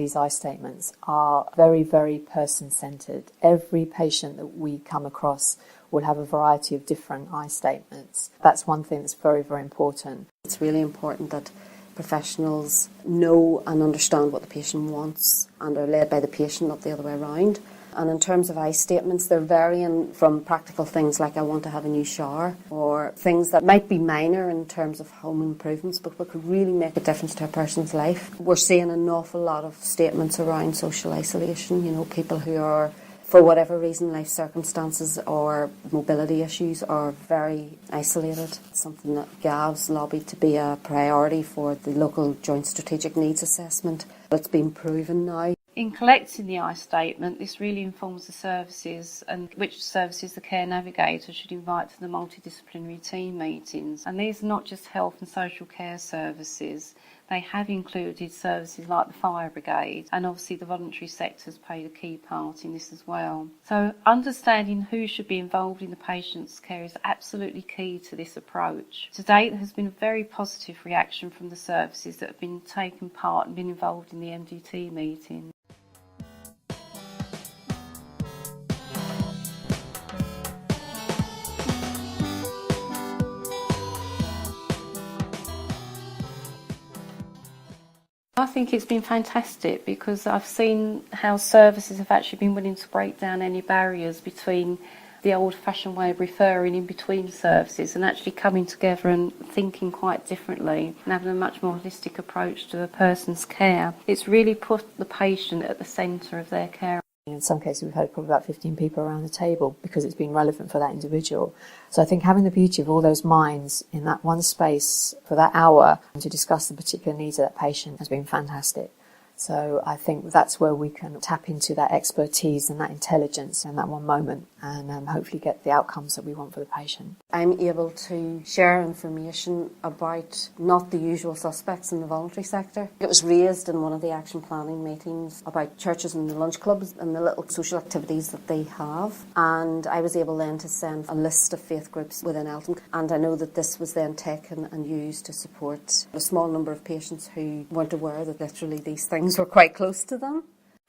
these eye statements are very, very person-centred. Every patient that we come across will have a variety of different eye statements. That's one thing that's very, very important. It's really important that professionals know and understand what the patient wants and are led by the patient, not the other way around. And in terms of eye statements, they're varying from practical things like I want to have a new shower, or things that might be minor in terms of home improvements but what could really make a difference to a person's life. We're seeing an awful lot of statements around social isolation, people who are, for whatever reason, life circumstances or mobility issues, are very isolated. It's something that GAV's lobbied to be a priority for the local Joint Strategic Needs Assessment. It's been proven now. In collecting the eye statement, this really informs the services and which services the Care Navigator should invite to the multidisciplinary team meetings. And these are not just health and social care services. They have included services like the fire brigade, and obviously the voluntary sector has played a key part in this as well. So understanding who should be involved in the patient's care is absolutely key to this approach. To date, there has been a very positive reaction from the services that have been taken part and been involved in the MDT meeting. I think it's been fantastic because I've seen how services have actually been willing to break down any barriers between the old-fashioned way of referring in between services and actually coming together and thinking quite differently and having a much more holistic approach to a person's care. It's really put the patient at the centre of their care. In some cases, we've had probably about 15 people around the table because it's been relevant for that individual. So I think having the beauty of all those minds in that one space for that hour to discuss the particular needs of that patient has been fantastic. So I think that's where we can tap into that expertise and that intelligence in that one moment and hopefully get the outcomes that we want for the patient. I'm able to share information about not the usual suspects in the voluntary sector. It was raised in one of the action planning meetings about churches and the lunch clubs and the little social activities that they have. And I was able then to send a list of faith groups within Eltham. And I know that this was then taken and used to support a small number of patients who weren't aware that literally these things were quite close to them.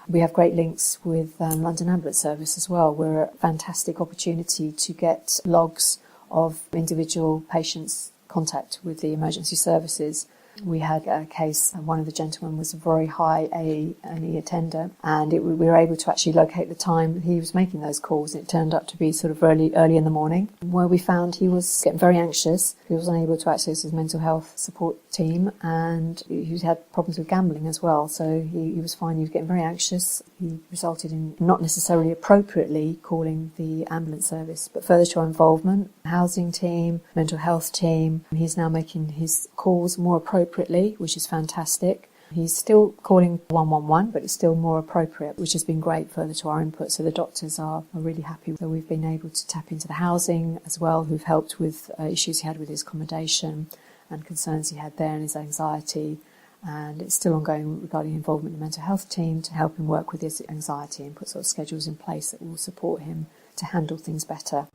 We have great links with London Ambulance Service as well. We're a fantastic opportunity to get logs of individual patients' contact with the emergency services. We had a case, one of the gentlemen was a very high A&E attender, and we were able to actually locate the time he was making those calls. It turned up to be sort of early in the morning, where we found he was getting very anxious. He was unable to access his mental health support team, and he had problems with gambling as well. So he was fine. He was getting very anxious. He resulted in not necessarily appropriately calling the ambulance service, but further to our involvement, housing team, mental health team. He's now making his calls more appropriately, which is fantastic. He's still calling 111, but it's still more appropriate, which has been great further to our input. So the doctors are really happy. So we've been able to tap into the housing as well, who've helped with issues he had with his accommodation and concerns he had there and his anxiety. And it's still ongoing regarding involvement in the mental health team to help him work with his anxiety and put sort of schedules in place that will support him to handle things better.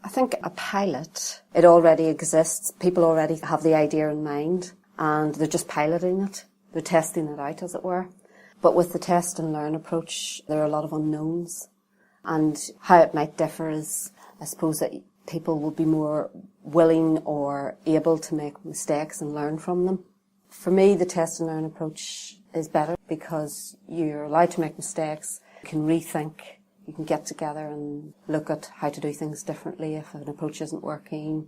I think a pilot, it already exists. People already have the idea in mind and they're just piloting it. They're testing it out, as it were. But with the test and learn approach, there are a lot of unknowns. And how it might differ is, I suppose, that people will be more willing or able to make mistakes and learn from them. For me, the test and learn approach is better because you're allowed to make mistakes. You can rethink. You can get together and look at how to do things differently if an approach isn't working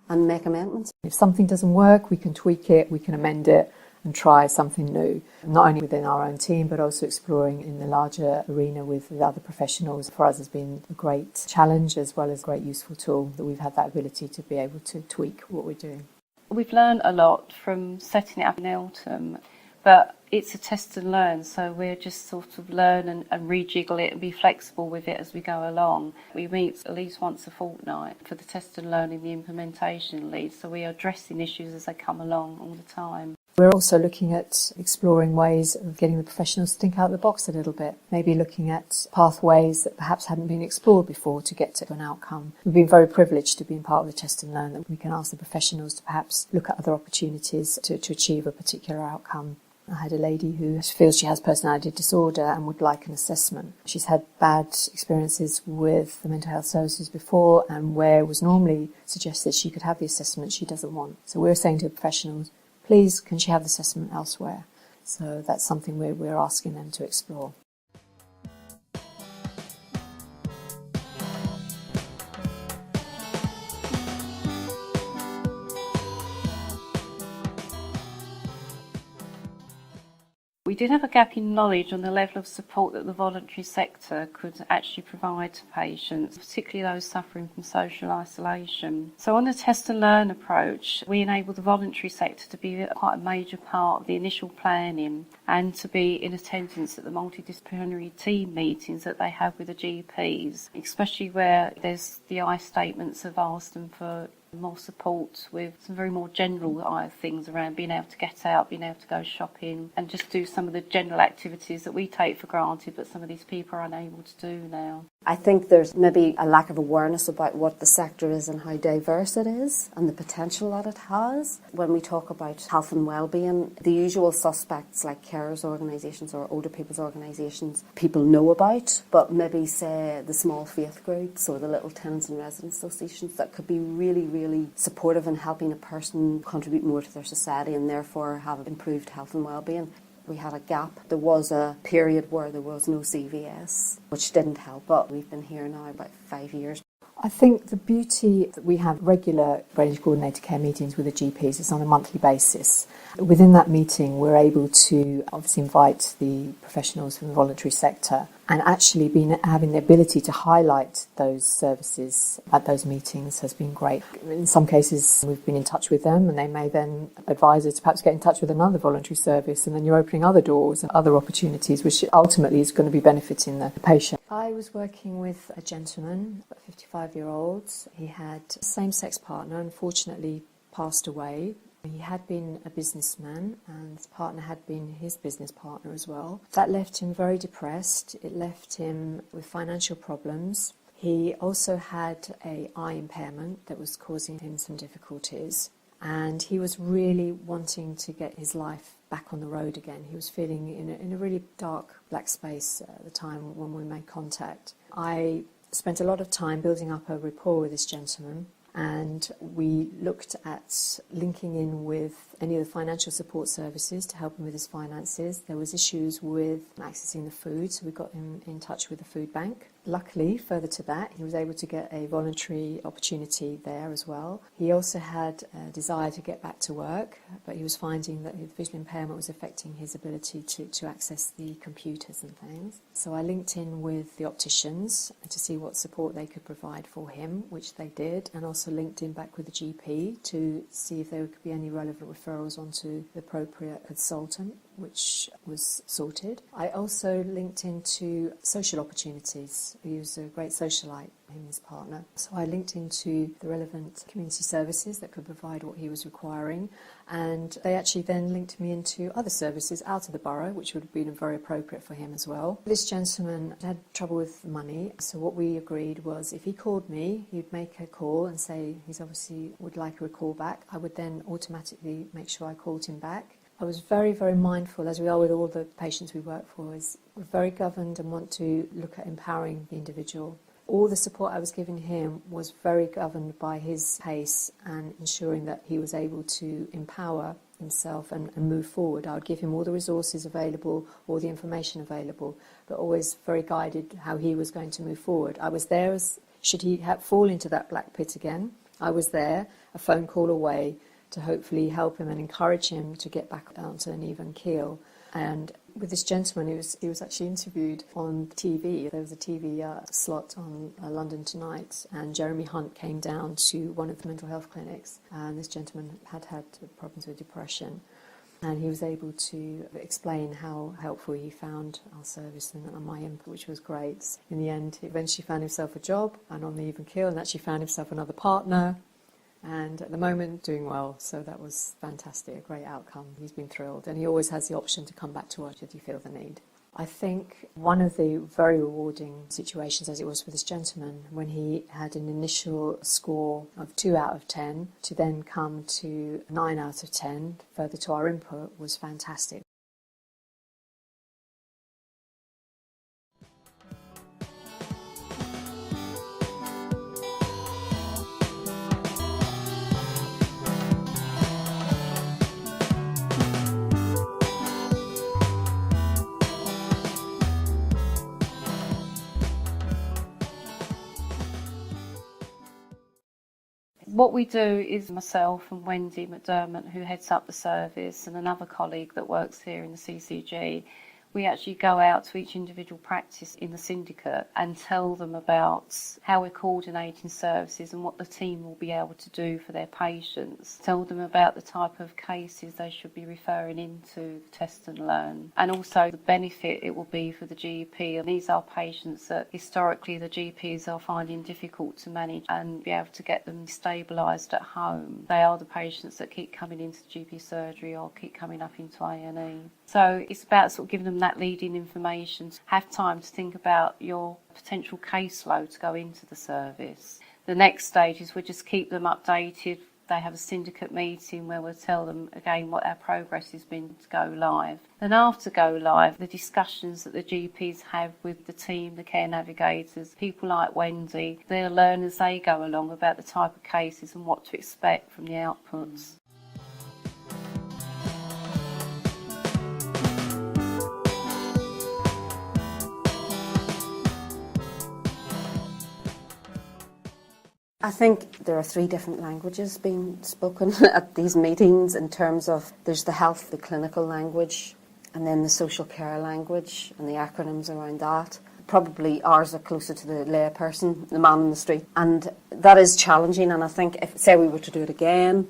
and make amendments. If something doesn't work, we can tweak it, we can amend it and try something new, not only within our own team, but also exploring in the larger arena with the other professionals. For us, has been a great challenge as well as a great useful tool that we've had that ability to be able to tweak what we're doing. We've learned a lot from setting it up in Eltham, but it's a test and learn, so we're just sort of learn and rejiggle it and be flexible with it as we go along. We meet at least once a fortnight for the test and learn in the implementation lead, so we are addressing issues as they come along all the time. We're also looking at exploring ways of getting the professionals to think out of the box a little bit, maybe looking at pathways that perhaps hadn't been explored before to get to an outcome. We've been very privileged to be part of the Test and Learn, that we can ask the professionals to perhaps look at other opportunities to achieve a particular outcome. I had a lady who feels she has personality disorder and would like an assessment. She's had bad experiences with the mental health services before, and where it was normally suggested she could have the assessment, she doesn't want. So we're saying to the professionals, please, can she have the assessment elsewhere? So that's something we're asking them to explore. We did have a gap in knowledge on the level of support that the voluntary sector could actually provide to patients, particularly those suffering from social isolation. So on the Test and Learn approach, we enable the voluntary sector to be quite a major part of the initial planning and to be in attendance at the multidisciplinary team meetings that they have with the GPs, especially where there's the I statements have asked them for more support with some very more general things around being able to get out, being able to go shopping and just do some of the general activities that we take for granted but some of these people are unable to do now. I think there's maybe a lack of awareness about what the sector is and how diverse it is and the potential that it has. When we talk about health and wellbeing, the usual suspects like carers organisations or older people's organisations people know about, but maybe say the small faith groups or the little tenants and residents associations that could be really supportive in helping a person contribute more to their society and therefore have improved health and wellbeing. We had a gap. There was a period where there was no CVS, which didn't help, but we've been here now about 5 years. I think the beauty that we have regular range coordinated care meetings with the GPs is on a monthly basis. Within that meeting, we're able to obviously invite the professionals from the voluntary sector and actually having the ability to highlight those services at those meetings has been great. In some cases, we've been in touch with them and they may then advise us to perhaps get in touch with another voluntary service, and then you're opening other doors and other opportunities, which ultimately is going to be benefiting the patient. I was working with a gentleman, a 55-year-old. He had a same-sex partner, unfortunately passed away. He had been a businessman and his partner had been his business partner as well. That left him very depressed. It left him with financial problems. He also had an eye impairment that was causing him some difficulties, and he was really wanting to get his life back on the road again. He was feeling in a really dark black space at the time when we made contact. I spent a lot of time building up a rapport with this gentleman, and we looked at linking in with any of the financial support services to help him with his finances. There was issues with accessing the food, so we got him in touch with the food bank. Luckily, further to that, he was able to get a voluntary opportunity there as well. He also had a desire to get back to work, but he was finding that his visual impairment was affecting his ability to access the computers and things. So I linked in with the opticians to see what support they could provide for him, which they did, and also linked in back with the GP to see if there could be any relevant referrals onto the appropriate consultant, which was sorted. I also linked into social opportunities. He was a great socialite, him and his partner. So I linked into the relevant community services that could provide what he was requiring, and they actually then linked me into other services out of the borough, which would have been very appropriate for him as well. This gentleman had trouble with money, so what we agreed was if he called me, he'd make a call and say he's obviously would like a call back. I would then automatically make sure I called him back. I was very mindful, as we are with all the patients we work for, is we're very governed and want to look at empowering the individual. All the support I was giving him was very governed by his pace and ensuring that he was able to empower himself and move forward. I would give him all the resources available, all the information available, but always very guided how he was going to move forward. I was there should he fall into that black pit again. I was there, a phone call away, to hopefully help him and encourage him to get back onto an even keel. And with this gentleman, he was actually interviewed on TV. There was a TV slot on London Tonight, and Jeremy Hunt came down to one of the mental health clinics, and this gentleman had problems with depression, and he was able to explain how helpful he found our service and my input, which was great. In the end, he eventually found himself a job and on the even keel, and actually found himself another partner. and at the moment doing well, so that was fantastic, a great outcome. He's been thrilled, and he always has the option to come back to us if you feel the need. I think one of the very rewarding situations, as it was for this gentleman, when he had an initial score of 2 out of 10 to then come to 9 out of 10 further to our input, was fantastic. What we do is myself and Wendy McDermott, who heads up the service, and another colleague that works here in the CCG, we actually go out to each individual practice in the syndicate and tell them about how we're coordinating services and what the team will be able to do for their patients. Tell them about the type of cases they should be referring into the test and learn, and also the benefit it will be for the GP. And these are patients that historically the GPs are finding difficult to manage and be able to get them stabilised at home. They are the patients that keep coming into GP surgery or keep coming up into A&E. So it's about sort of giving them that leading information, to have time to think about your potential caseload to go into the service. The next stage is we just keep them updated. They have a syndicate meeting where we'll tell them again what our progress has been to go live. Then after go live, the discussions that the GPs have with the team, the care navigators, people like Wendy, they'll learn as they go along about the type of cases and what to expect from the outputs. I think there are 3 different languages being spoken at these meetings in terms of there's the health, the clinical language, and then the social care language and the acronyms around that. Probably ours are closer to the lay person, the man in the street. And that is challenging, and I think if, say we were to do it again,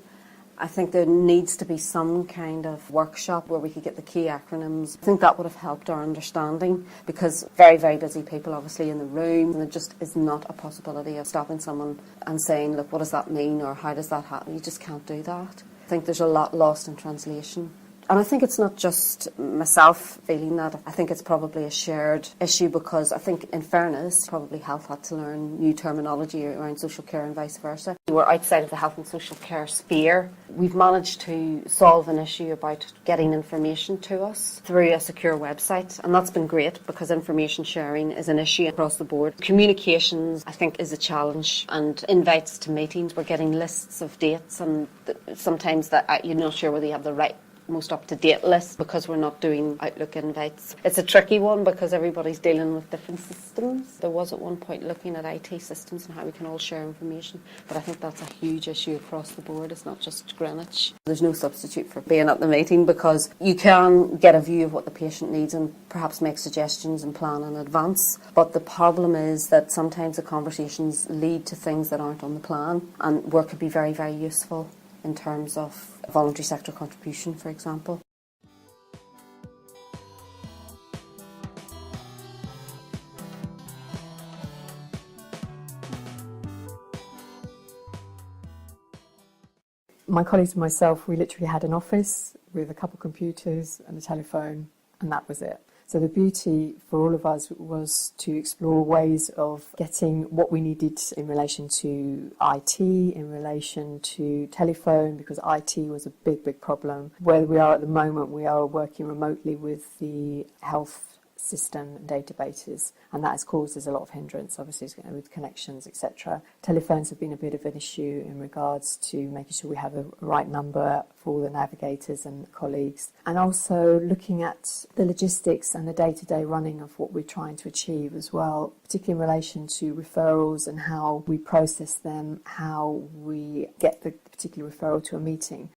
I think there needs to be some kind of workshop where we could get the key acronyms. I think that would have helped our understanding, because very, very busy people obviously in the room, and there just is not a possibility of stopping someone and saying, look, what does that mean, or how does that happen? You just can't do that. I think there's a lot lost in translation. And I think it's not just myself feeling that. I think it's probably a shared issue, because I think, in fairness, probably health had to learn new terminology around social care and vice versa. We're outside of the health and social care sphere. We've managed to solve an issue about getting information to us through a secure website, and that's been great, because information sharing is an issue across the board. Communications, I think, is a challenge, and invites to meetings. We're getting lists of dates, and sometimes that you're not sure whether you have the right most up-to-date list, because we're not doing Outlook invites. It's a tricky one because everybody's dealing with different systems. There was at one point looking at IT systems and how we can all share information, but I think that's a huge issue across the board. It's not just Greenwich. There's no substitute for being at the meeting, because you can get a view of what the patient needs and perhaps make suggestions and plan in advance. But the problem is that sometimes the conversations lead to things that aren't on the plan, and work could be very, very useful in terms of voluntary sector contribution, for example. My colleagues and myself, we literally had an office with a couple of computers and a telephone, and that was it. So the beauty for all of us was to explore ways of getting what we needed in relation to IT, in relation to telephone, because IT was a big, big problem. Where we are at the moment, we are working remotely with the health system and databases, and that has caused us a lot of hindrance, obviously, with connections, etc. Telephones have been a bit of an issue in regards to making sure we have a right number for the navigators and colleagues, and also looking at the logistics and the day-to-day running of what we're trying to achieve as well, particularly in relation to referrals and how we process them, how we get the particular referral to a meeting.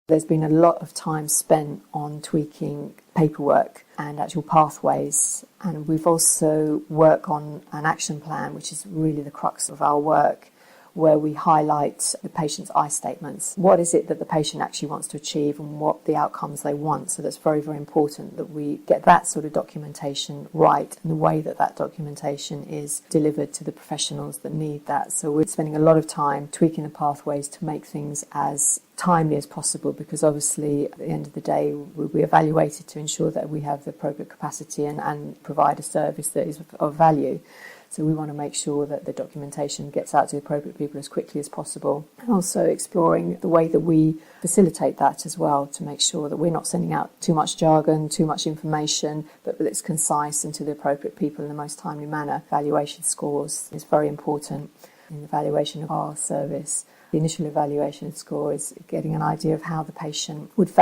There's been a lot of time spent on tweaking paperwork and actual pathways, and we've also worked on an action plan, which is really the crux of our work, where we highlight the patient's I statements. What is it that the patient actually wants to achieve and what the outcomes they want? So that's very, very important that we get that sort of documentation right and the way that that documentation is delivered to the professionals that need that. So we're spending a lot of time tweaking the pathways to make things as timely as possible, because obviously at the end of the day we'll be evaluated to ensure that we have the appropriate capacity and provide a service that is of value. So we want to make sure that the documentation gets out to the appropriate people as quickly as possible. And also exploring the way that we facilitate that as well, to make sure that we're not sending out too much jargon, too much information, but that it's concise and to the appropriate people in the most timely manner. Evaluation scores is very important in the evaluation of our service. The initial evaluation score is getting an idea of how the patient would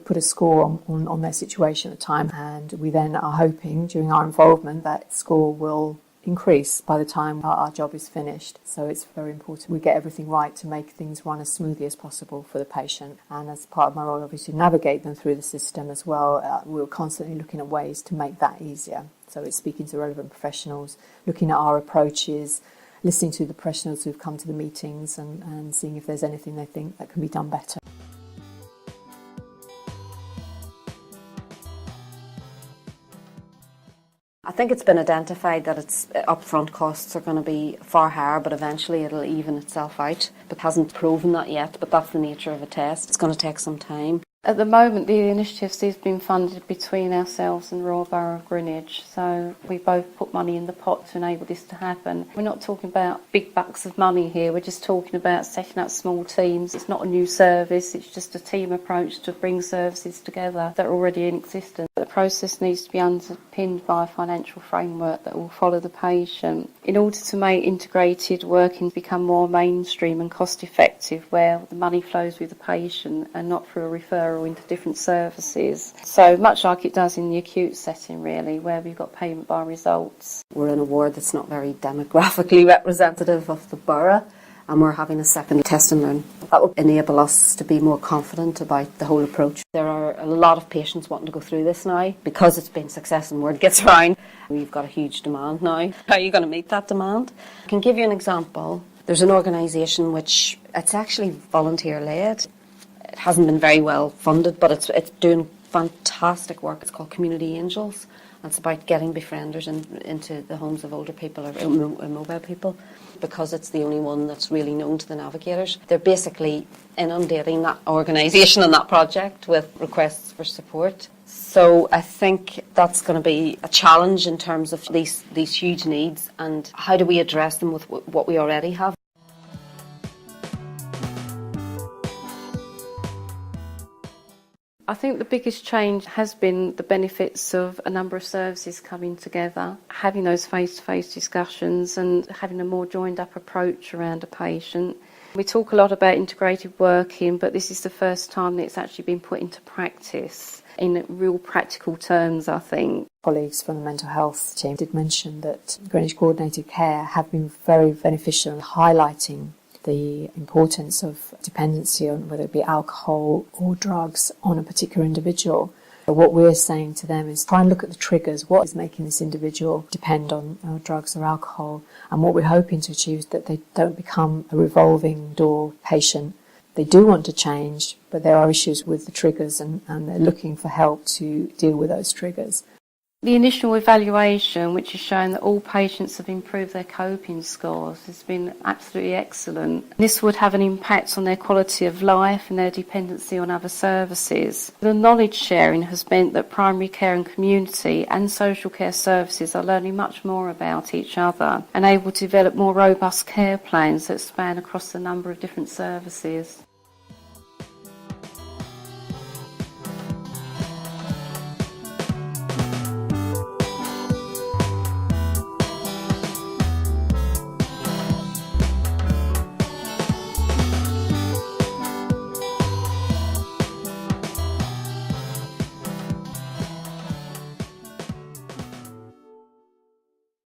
put a score on their situation at the time, and we then are hoping during our involvement that score will increase by the time our job is finished. So it's very important we get everything right to make things run as smoothly as possible for the patient. And as part of my role, obviously, navigate them through the system as well. We're constantly looking at ways to make that easier. So it's speaking to relevant professionals, looking at our approaches, listening to the professionals who've come to the meetings and seeing if there's anything they think that can be done better. I think it's been identified that its upfront costs are going to be far higher, but eventually it'll even itself out. But hasn't proven that yet, but that's the nature of a test. It's going to take some time. At the moment, the initiative has been funded between ourselves and Royal Borough of Greenwich, so we both put money in the pot to enable this to happen. We're not talking about big bucks of money here, we're just talking about setting up small teams. It's not a new service, it's just a team approach to bring services together that are already in existence. The process needs to be underpinned by a financial framework that will follow the patient. In order to make integrated working become more mainstream and cost effective, where the money flows with the patient and not through a referral into different services. So much like it does in the acute setting, really, where we've got payment by results. We're in a ward that's not very demographically representative of the borough, and we're having a second test and learn. That will enable us to be more confident about the whole approach. There are a lot of patients wanting to go through this now because it's been success and word gets around. We've got a huge demand now. How are you going to meet that demand? I can give you an example. There's an organisation which it's actually volunteer-led. It hasn't been very well funded, but it's doing fantastic work. It's called Community Angels. It's about getting befrienders into the homes of older people or immobile people, because it's the only one that's really known to the navigators. They're basically inundating that organisation and that project with requests for support. So I think that's going to be a challenge in terms of these huge needs, and how do we address them with what we already have. I think the biggest change has been the benefits of a number of services coming together, having those face-to-face discussions and having a more joined-up approach around a patient. We talk a lot about integrated working, but this is the first time that it's actually been put into practice in real practical terms, I think. Colleagues from the mental health team did mention that Greenwich Coordinated Care have been very beneficial in highlighting the importance of dependency on whether it be alcohol or drugs on a particular individual. But what we're saying to them is try and look at the triggers. What is making this individual depend on drugs or alcohol? And what we're hoping to achieve is that they don't become a revolving door patient. They do want to change, but there are issues with the triggers and they're looking for help to deal with those triggers. The initial evaluation, which has shown that all patients have improved their coping scores, has been absolutely excellent. This would have an impact on their quality of life and their dependency on other services. The knowledge sharing has meant that primary care and community and social care services are learning much more about each other and able to develop more robust care plans that span across a number of different services.